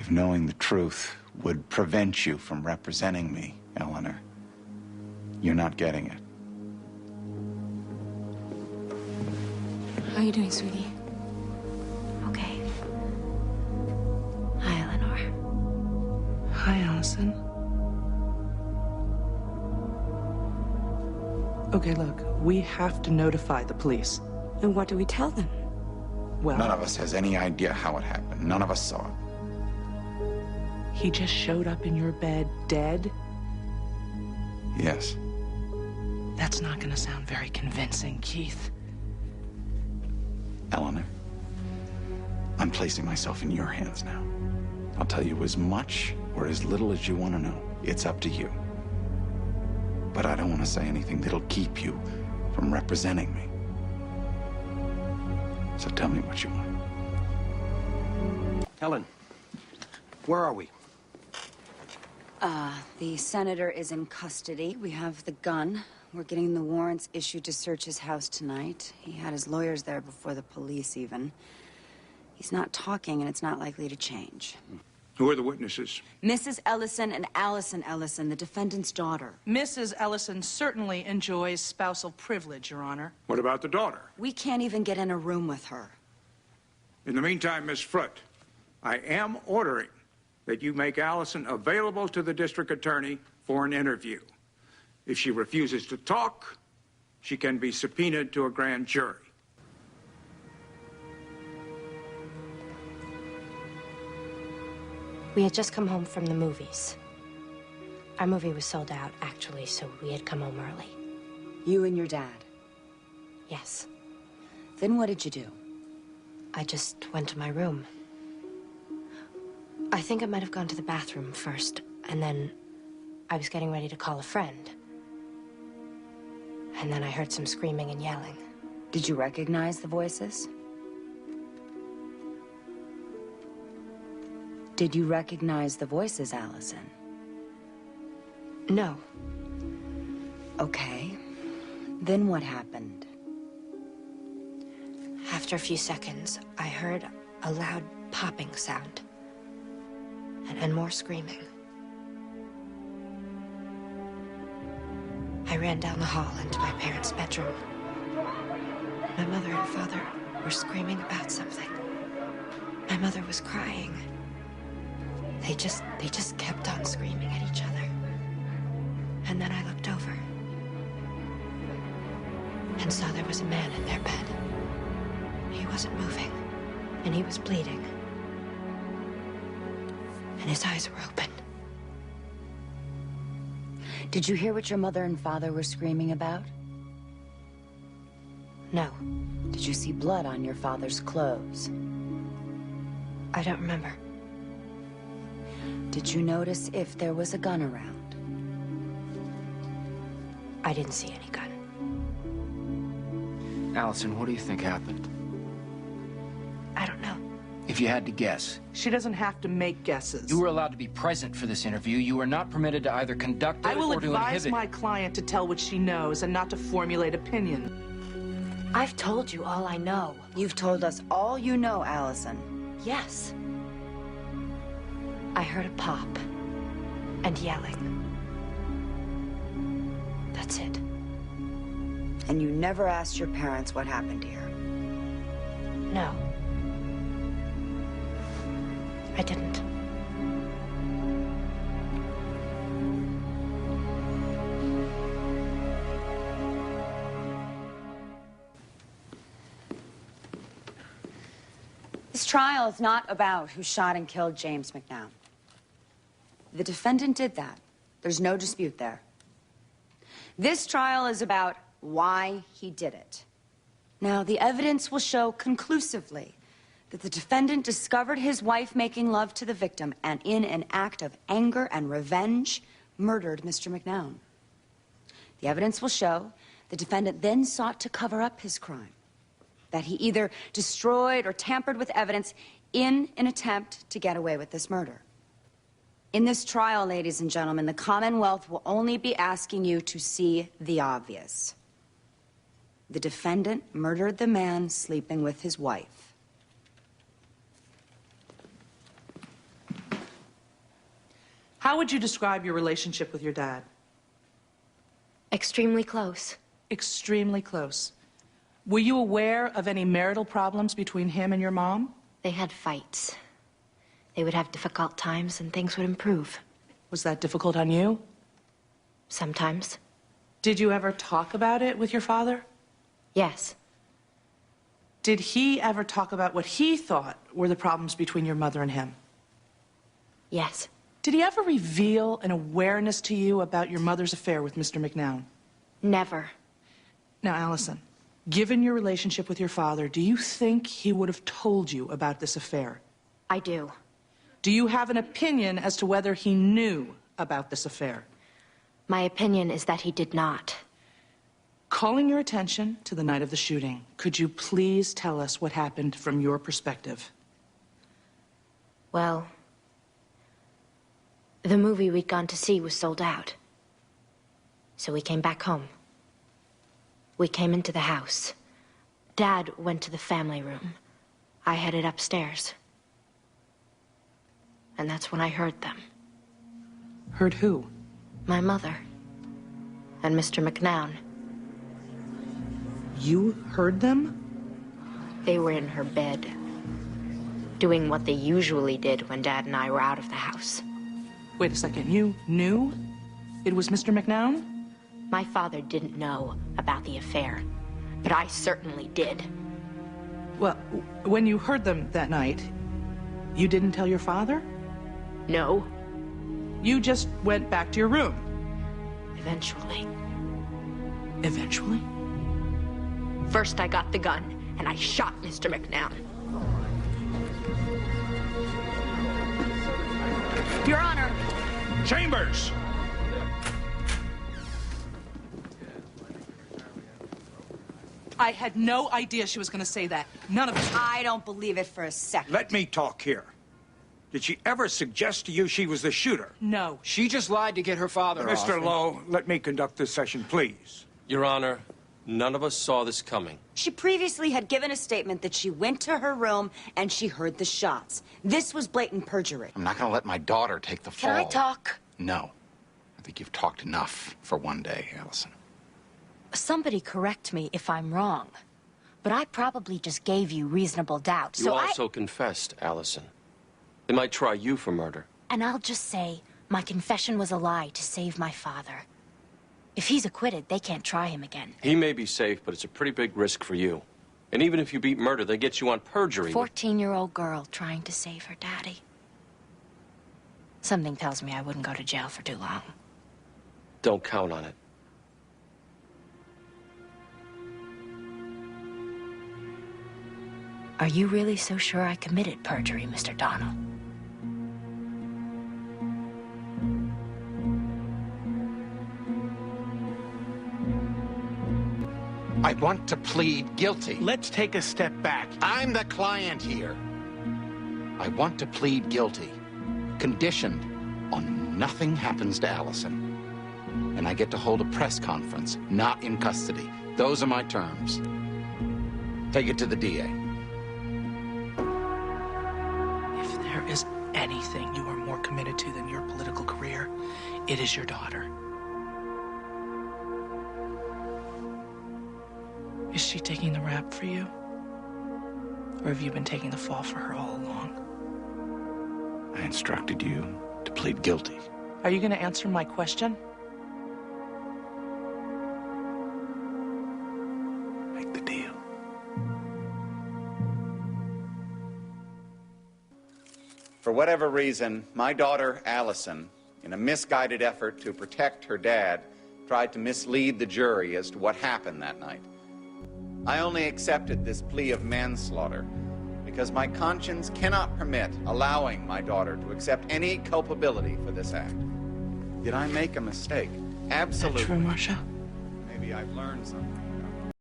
if knowing the truth would prevent you from representing me, Eleanor. You're not getting it. How are you doing, sweetie? Okay. Hi, Eleanor. Hi, Allison. Okay, look, we have to notify the police. And what do we tell them? Well, None of us has any idea how it happened. None of us saw it. he just showed up in your bed dead? Yes. That's not gonna sound very convincing, Keith. Eleanor, I'm placing myself in your hands now. I'll tell you as much or as little as you want to know. It's up to you. But I don't want to say anything that'll keep you from representing me. So tell me what you want. Helen, where are we? The senator is in custody. We have the gun. We're getting the warrants issued to search his house tonight. He had his lawyers there before the police, even. He's not talking, and it's not likely to change. Who are the witnesses? Mrs. Ellison and Allison Ellison, the defendant's daughter. Mrs. Ellison certainly enjoys spousal privilege, Your Honor. What about the daughter? We can't even get in a room with her. In the meantime, Miss Foote, I am ordering that you make Allison available to the district attorney for an interview. If she refuses to talk, she can be subpoenaed to a grand jury. We had just come home from the movies. Our movie was sold out, actually, so we had come home early. You and your dad. Yes. Then what did you do? I just went to my room. I think I might have gone to the bathroom first, and then I was getting ready to call a friend. And then I heard some screaming and yelling. Did you recognize the voices? Did you recognize the voices, Allison? No. Okay. Then what happened? After a few seconds, I heard a loud popping sound. And more screaming. I ran down the hall into my parents' bedroom. My mother and father were screaming about something. My mother was crying. They just kept on screaming at each other. And then I looked over and saw there was a man in their bed. He wasn't moving, and he was bleeding. And his eyes were open. Did you hear what your mother and father were screaming about? No, Did you see blood on your father's clothes? I don't remember. Did you notice if there was a gun around? I didn't see any gun. Allison, what do you think happened? I don't know. If you had to guess. She doesn't have to make guesses. You were allowed to be present for this interview. You were not permitted to either conduct it I will or to advise inhibit. my client to tell what she knows and not to formulate opinion. I've told you all I know. You've told us all you know, Allison. Yes. I heard a pop and yelling. That's it. And you never asked your parents what happened here. No. I didn't. This trial is not about who shot and killed James McNown. The defendant did that. There's no dispute there. This trial is about why he did it. Now, the evidence will show conclusively that the defendant discovered his wife making love to the victim and, in an act of anger and revenge, murdered Mr. McNown. The evidence will show the defendant then sought to cover up his crime, that he either destroyed or tampered with evidence in an attempt to get away with this murder. In this trial, ladies and gentlemen, the Commonwealth will only be asking you to see the obvious. The defendant murdered the man sleeping with his wife. How would you describe your relationship with your dad? Extremely close. Extremely close. Were you aware of any marital problems between him and your mom? They had fights. They would have difficult times and things would improve. Was that difficult on you? Sometimes. Did you ever talk about it with your father? Yes. Did he ever talk about what he thought were the problems between your mother and him? Yes. Did he ever reveal an awareness to you about your mother's affair with Mr. McNown? Never. Now, Allison, given your relationship with your father, do you think he would have told you about this affair? I do. Do you have an opinion as to whether he knew about this affair? My opinion is that he did not. Calling your attention to the night of the shooting, could you please tell us what happened from your perspective? Well, the movie we'd gone to see was sold out. So we came back home. We came into the house. Dad went to the family room. I headed upstairs. And that's when I heard them. Heard who? My mother. And Mr. McNown. You heard them? They were in her bed, doing what they usually did when Dad and I were out of the house. Wait a second, you knew it was Mr. McNown? My father didn't know about the affair, but I certainly did. Well, when you heard them that night, you didn't tell your father? No. You just went back to your room? Eventually. Eventually? First, I got the gun, and I shot Mr. McNown. Your Honor. Chambers! I had no idea she was going to say that. None of us. I don't believe it for a second. Let me talk here. Did she ever suggest to you she was the shooter? No. She just lied to get her father off. Mr. Lowe, let me conduct this session, please. Your Honor, none of us saw this coming. She previously had given a statement that she went to her room and she heard the shots. This was blatant perjury. I'm not going to let my daughter take the fall. Can I talk? No. I think you've talked enough for one day, Allison. Somebody correct me if I'm wrong, but I probably just gave you reasonable doubt. You also confessed, Allison. They might try you for murder. And I'll just say, my confession was a lie to save my father. If he's acquitted, they can't try him again. He may be safe, but it's a pretty big risk for you. And even if you beat murder, they get you on perjury. 14-year-old girl trying to save her daddy. Something tells me I wouldn't go to jail for too long. Don't count on it. Are you really so sure I committed perjury, Mr. Donnell? I want to plead guilty. Let's take a step back. I'm the client here. I want to plead guilty, conditioned on nothing happens to Allison. And I get to hold a press conference, not in custody. Those are my terms. Take it to the DA. If there is anything you are more committed to than your political career, it is your daughter. Is she taking the rap for you? Or have you been taking the fall for her all along? I instructed you to plead guilty. Are you going to answer my question? Make the deal. For whatever reason, my daughter, Allison, in a misguided effort to protect her dad, tried to mislead the jury as to what happened that night. I only accepted this plea of manslaughter because my conscience cannot permit allowing my daughter to accept any culpability for this act. Did I make a mistake? Absolutely. Is that true, Marcia? Maybe I've learned something.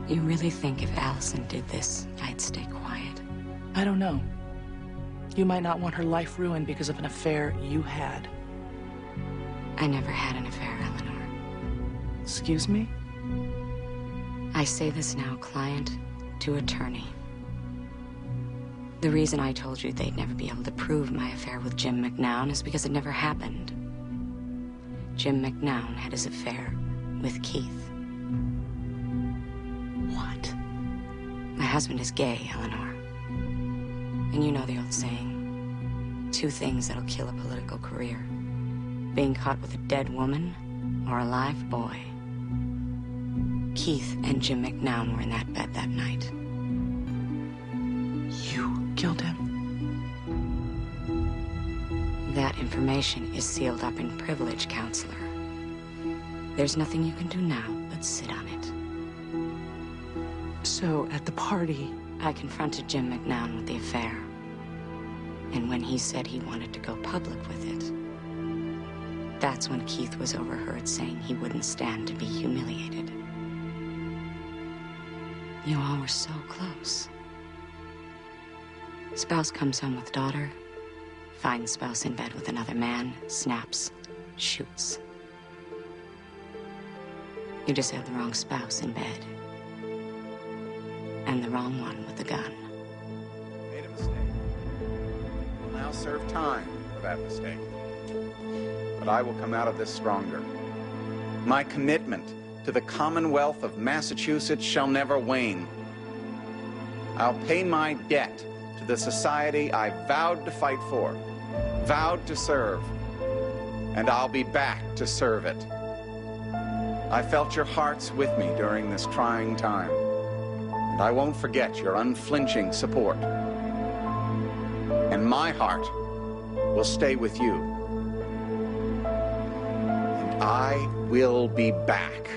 You really think if Allison did this, I'd stay quiet? I don't know. You might not want her life ruined because of an affair you had. I never had an affair, Eleanor. Excuse me? I say this now, client to attorney. The reason I told you they'd never be able to prove my affair with Jim McNown is because it never happened. Jim McNown had his affair with Keith. What? My husband is gay, Eleanor. And you know the old saying, 2 things that'll kill a political career. Being caught with a dead woman or a live boy. Keith and Jim McNown were in that bed that night. You killed him? That information is sealed up in privilege, counselor. There's nothing you can do now but sit on it. So, at the party... I confronted Jim McNown with the affair. And when he said he wanted to go public with it, that's when Keith was overheard saying he wouldn't stand to be humiliated. You all were so close. Spouse comes home with daughter, finds spouse in bed with another man, snaps, shoots. You just had the wrong spouse in bed. And the wrong one with the gun. Made a mistake. Will now serve time for that mistake. But I will come out of this stronger. My commitment to the Commonwealth of Massachusetts shall never wane. I'll pay my debt to the society I vowed to fight for, vowed to serve, and I'll be back to serve it. I felt your hearts with me during this trying time, and I won't forget your unflinching support. And my heart will stay with you. And I will be back.